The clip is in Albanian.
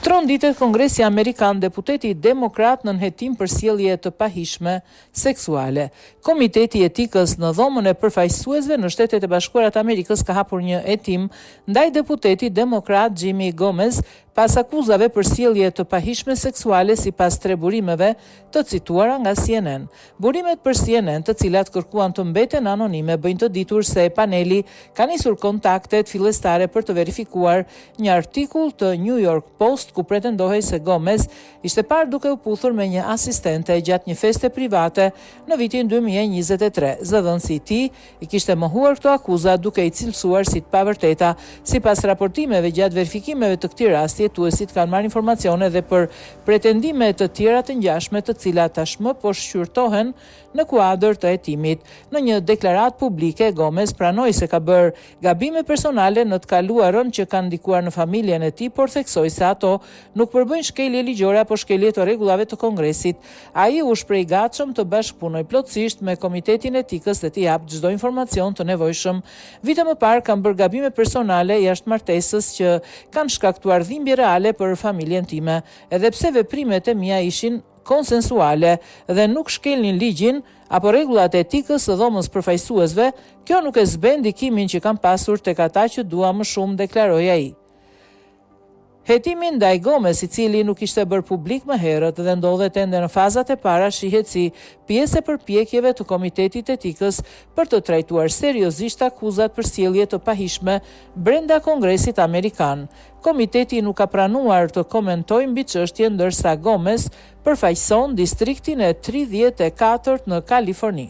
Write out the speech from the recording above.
Tronditet Kongresi Amerikan, deputeti demokrat në hetim për sjellje të pahishme seksuale. Komiteti i Etikës në dhomën e përfaqësuesve në Shtetet e Bashkuara të Amerikës ka hapur një hetim ndaj deputetit demokrat Jimmy Gomez pas akuzave për sjellje të pahishme seksuale sipas tre burimeve të cituara nga CNN. Burimet për CNN, të cilat kërkuan të mbeten anonime, bëjnë të ditur se paneli ka nisur kontaktet fillestare për të verifikuar një artikull të New York Post ku pretendohej se Gomez ishte parë duke u puthur me një asistente gjatë një feste private në vitin 2023. Zëdhënësi i tij i kishte mohuar këto akuza duke i cilësuar si të pavërteta. Sipas raportimeve gjatë verifikimeve të këtij rasti, jetuesit kanë marrë informacione dhe për pretendime të tjera të ngjashme, të cilat tashmë po shqyrtohen në kuadër të hetimit. Në një deklaratë publike, Gomez pranoi se ka bërë gabime personale në të kaluarën që kanë ndikuar në familjen e tij, por theksoi se ato nuk përbëjnë shkelje ligjore apo shkelje të rregullave të Kongresit. Ai u shpreh i gatshëm të bashkëpunojë plotësisht me Komitetin e Etikës dhe të japë çdo informacion të nevojshëm. Vite më parë kanë bërë gabime personale jashtë martesës që kanë shkaktuar dhimbje reale për familjen time, edhe pse veprimet e mia ishin konsensuale dhe nuk shkelnin ligjin apo rregullat e etikës së dhomës përfaqësuesve, kjo nuk e zben ndikimin që kam pasur tek ata që dua më shumë, deklaroi ai. Hetimin ndaj Gomez, i cili nuk ishte bërë publik më herët dhe ndodhet ende në fazat e para, shihet si pjesë e përpjekjeve të Komitetit Etikës për të trajtuar seriozisht akuzat për sjellje të pahishme brenda Kongresit Amerikan. Komiteti nuk ka pranuar të komentojë mbi çështjen, ndërsa Gomez përfaqëson distriktin e 34 në Kaliforni.